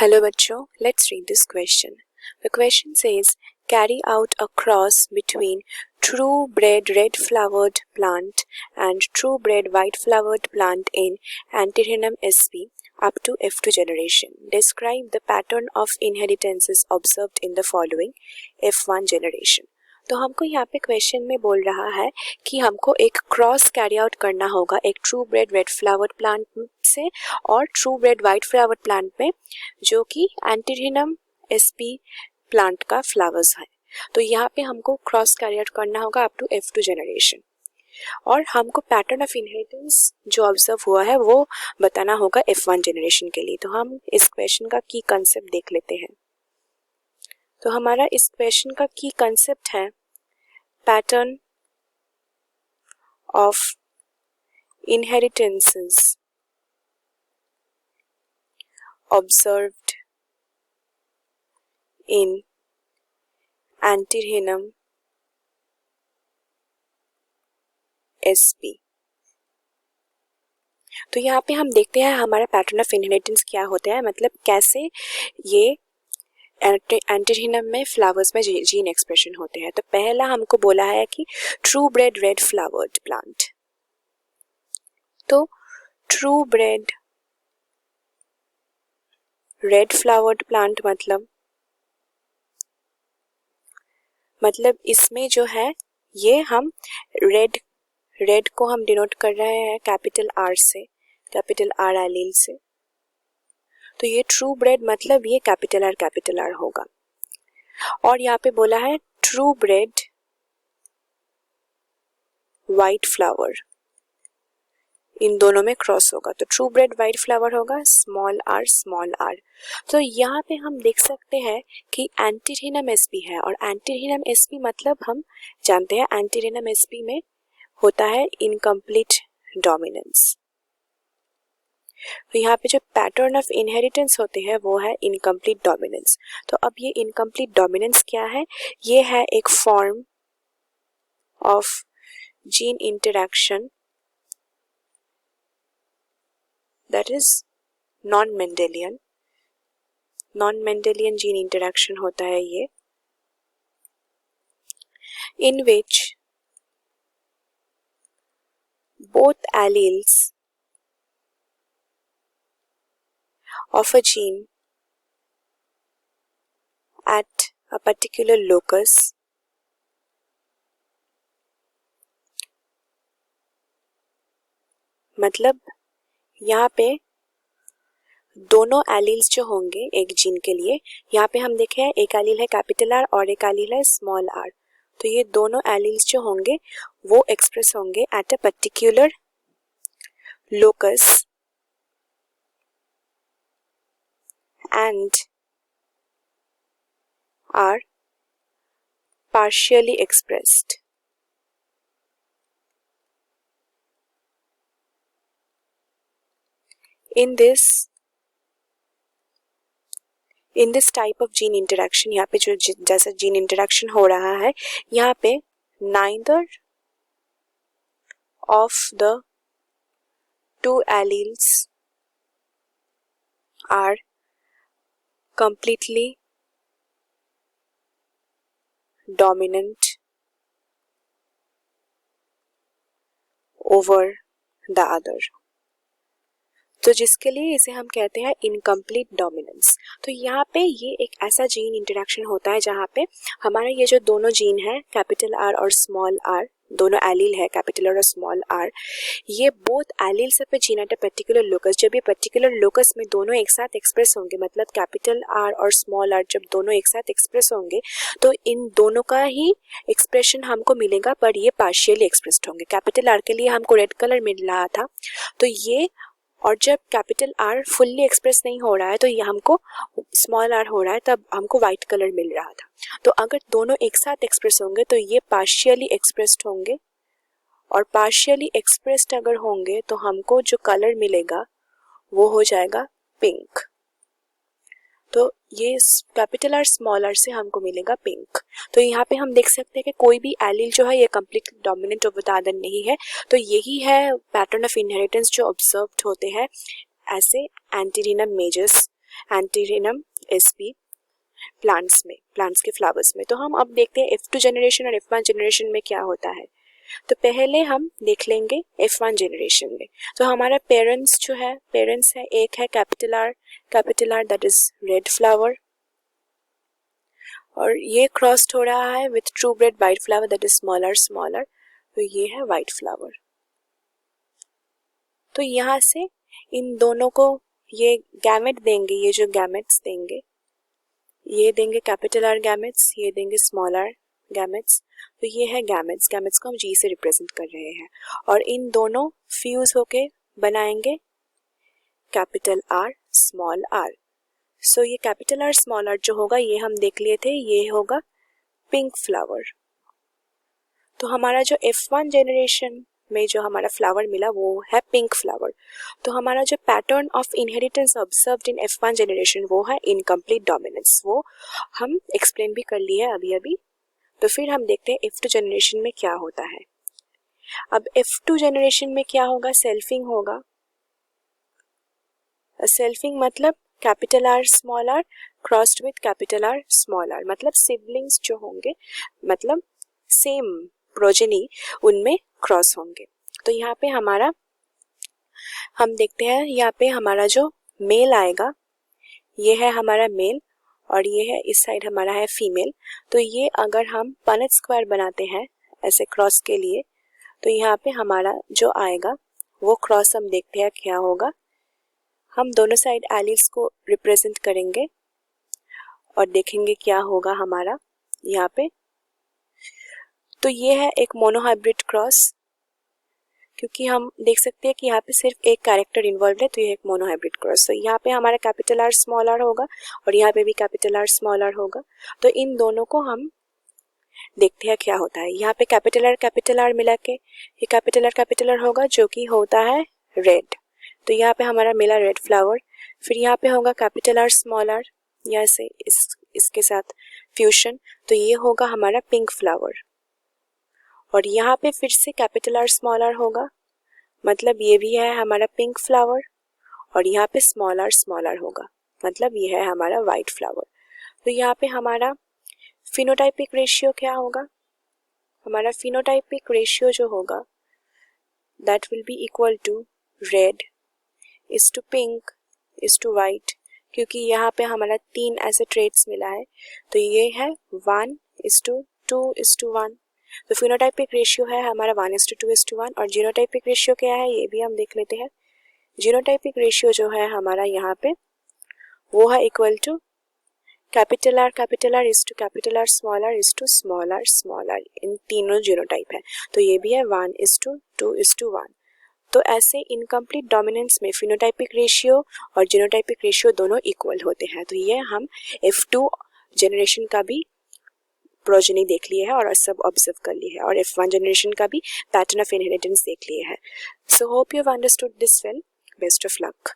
Hello बच्चों, let's read this question. The question says, carry out a cross between true bred red flowered plant and true bred white flowered plant in Antirrhinum sp up to F2 generation. Describe the pattern of inheritances observed in the following F1 generation. तो हमको यहाँ पे question में बोल रहा है कि हमको एक क्रॉस कैरी आउट करना होगा एक true breed red flower plant से और true bread white flower plant में जो कि एंटीरिनम sp प्लांट का फ्लावर्स है। तो यहाँ पे हमको क्रॉस कैरी आउट करना होगा अप टू F2 जनरेशन और हमको पैटर्न ऑफ इनहेरिटेंस जो ऑब्जर्व हुआ है वो बताना होगा F1 जनरेशन के लिए। तो हम इस क्वेश्चन का की कंसेप्ट देख लेते हैं। तो हमारा इस क्वेश्चन का की कंसेप्ट है pattern of inheritances observed in Antirrhinum sp। तो यहाँ पे हम देखते हैं हमारा पैटर्न ऑफ इनहेरिटेंस क्या होता है, मतलब कैसे ये एंटीरिनम में फ्लावर्स में जीन एक्सप्रेशन होते हैं। तो पहला हमको बोला है कि true breed red flowered plant. तो true breed red flowered plant मतलब इसमें जो है ये हम रेड को हम डिनोट कर रहे हैं कैपिटल आर से, कैपिटल आर एलील से। तो ये ट्रू ब्रेड मतलब ये कैपिटल आर होगा। और यहाँ पे बोला है ट्रू ब्रेड वाइट फ्लावर, इन दोनों में क्रॉस होगा। तो ट्रू ब्रेड वाइट फ्लावर होगा स्मॉल आर। तो यहाँ पे हम देख सकते हैं कि एंटीरिनम sp है और एंटीरिनम sp मतलब हम जानते हैं एंटीरिनम sp में होता है इनकम्प्लीट डोमिनेंस। तो यहाँ पे जो पैटर्न ऑफ इनहेरिटेंस होते हैं वो है इनकम्प्लीट डोमिनेंस। तो अब ये इनकम्प्लीट डोमिनेंस क्या है? ये है एक form of gene interaction that is non Mendelian gene interaction होता है ये, in which both alleles of a gene at a particular locus मतलब यहाँ पे दोनों एलील्स जो होंगे एक जीन के लिए, यहाँ पे हम देखे हैं एक एलील है कैपिटल आर और एक एलील है स्मॉल आर। तो ये दोनों एलील्स जो होंगे वो एक्सप्रेस होंगे at a particular locus and are partially expressed in this type of gene interaction। यहाँ पे जो जैसा जीन इंटरेक्शन हो रहा है यहाँ पे neither of the two alleles are completely dominant over the other। तो जिसके लिए इसे हम कहते हैं इनकम्प्लीट डोमिनेंस। तो यहाँ पे ये एक ऐसा जीन इंटरेक्शन होता है जहाँ पे हमारा ये जो दोनों जीन है कैपिटल आर और स्मॉल आर, दोनों एलील है कैपिटल आर और स्मॉल आर, ये बोथ एलील से पे gene at a particular locus. जब ये पर्टिकुलर लोकस में दोनों एक साथ एक्सप्रेस होंगे मतलब कैपिटल आर और स्मॉल आर जब दोनों एक साथ एक्सप्रेस होंगे तो इन दोनों का ही एक्सप्रेशन हमको मिलेगा, पर ये पार्शियली एक्सप्रेस्ड होंगे। कैपिटल आर के लिए हमको रेड कलर मिल रहा था तो ये, और जब कैपिटल आर फुल्ली एक्सप्रेस नहीं हो रहा है तो ये हमको स्मॉल आर हो रहा है तब हमको वाइट कलर मिल रहा था। तो अगर दोनों एक साथ एक्सप्रेस होंगे तो ये पार्शियली एक्सप्रेस्ड होंगे और पार्शियली एक्सप्रेस्ड अगर होंगे तो हमको जो कलर मिलेगा वो हो जाएगा पिंक। तो ये कैपिटल आर स्मॉल आर से हमको मिलेगा पिंक। तो यहाँ पे हम देख सकते हैं कि कोई भी एलील जो है ये complete dominant over the other नहीं है। तो यही है पैटर्न ऑफ इनहेरिटेंस जो ऑब्जर्व्ड होते हैं ऐसे एंटीरिनम मेजर्स एंटीरिनम sp प्लांट्स में, प्लांट्स के फ्लावर्स में। तो हम अब देखते हैं F2 जनरेशन और F1 जनरेशन में क्या होता है। तो पहले हम देख लेंगे F1 जनरेशन में। तो हमारा पेरेंट्स जो है, पेरेंट्स है, एक है capital R that is red flower, और ये क्रॉस्ड हो रहा है with true bread white flower that is smaller, तो ये है वाइट फ्लावर। तो यहाँ से इन दोनों को ये गैमेट देंगे, ये जो गैमेट्स देंगे, ये देंगे कैपिटल आर गैमेट्स, ये देंगे स्मॉल आर गैमेट्स। तो ये है गैमेट्स, गैमेट्स को हम जी से रिप्रेजेंट कर रहे हैं, और इन दोनों फ्यूज होके बनाएंगे कैपिटल आर स्मॉल आर। सो ये कैपिटल आर स्मॉल आर जो होगा, ये हम देख लिए थे, ये होगा पिंक फ्लावर। तो हमारा जो F1 जनरेशन में जो हमारा फ्लावर मिला वो है पिंक फ्लावर। तो हमारा जो pattern of inheritance observed in F1 generation वो है इनकम्प्लीट डोमिनेंस, वो हम एक्सप्लेन भी कर लिए है अभी। तो फिर हम देखते हैं F2 जनरेशन में क्या होता है। अब F2 जनरेशन में क्या होगा, सेल्फिंग होगा। सेल्फिंग मतलब capital R small R crossed with capital R small R, मतलब सिबलिंग्स जो होंगे, मतलब सेम प्रोजेनी उनमें क्रॉस होंगे। तो यहाँ पे हमारा, हम देखते हैं यहाँ पे हमारा जो मेल आएगा, ये है हमारा मेल, और ये है इस साइड हमारा है फीमेल। तो ये अगर हम पनेट स्क्वायर बनाते हैं ऐसे क्रॉस के लिए, तो यहाँ पे हमारा जो आएगा वो क्रॉस हम देखते हैं क्या होगा। हम दोनों साइड एलिल्स को रिप्रेजेंट करेंगे और देखेंगे क्या होगा हमारा यहाँ पे। तो ये है एक मोनोहाइब्रिड क्रॉस, क्योंकि हम देख सकते हैं कि यहाँ पे सिर्फ एक कैरेक्टर इन्वॉल्व है, तो ये एक मोनोहाइब्रिड क्रॉस। तो यहाँ पे हमारा कैपिटल आर स्मॉल आर होगा और यहाँ पे भी कैपिटल आर स्मॉल आर होगा। तो इन दोनों को हम देखते हैं क्या होता है। यहाँ पे कैपिटल आर मिला के ये कैपिटल आर होगा जो कि होता है रेड। तो यहाँ पे हमारा मिला रेड फ्लावर। फिर यहाँ पे होगा कैपिटल आर स्मॉल आर, यहाँ से इसके साथ फ्यूशन, तो ये होगा हमारा पिंक फ्लावर। और यहाँ पे फिर से कैपिटल आर स्मॉल आर होगा, मतलब ये भी है हमारा पिंक फ्लावर, और यहाँ पे स्मॉल आर होगा, मतलब ये है हमारा वाइट फ्लावर। तो यहाँ पे हमारा फिनोटाइपिक रेशियो क्या होगा, हमारा फिनोटाइपिक रेशियो जो होगा that will be equal to red is to pink is to white, क्योंकि यहाँ पे हमारा 3 ऐसे ट्रेट्स मिला है। तो ये है 1:2:1। तो फिनोटाइपिक रेशियो है हमारा 1:2:1, और जीनोटाइपिक रेशियो क्या है ये भी हम देख लेते हैं। जीनोटाइपिक रेशियो जो है हमारा यहाँ पे वो है equal to capital R is to capital R is to small R, इन तीनों जीनोटाइप है। तो ये भी है 1:2:1। तो ऐसे इनकम्प्लीट डोमिनेंस में फिनोटाइपिक रेशियो और जीनोटाइपिक रेशियो दोनों इक्वल होते हैं। तो ये हम F2 जनरेशन का भी प्रोजेनी देख लिए है और सब ऑब्जर्व कर लिए है, और F1 जनरेशन का भी पैटर्न ऑफ इनहेरिटेंस देख लिए है। So hope you have understood this well. Best of luck.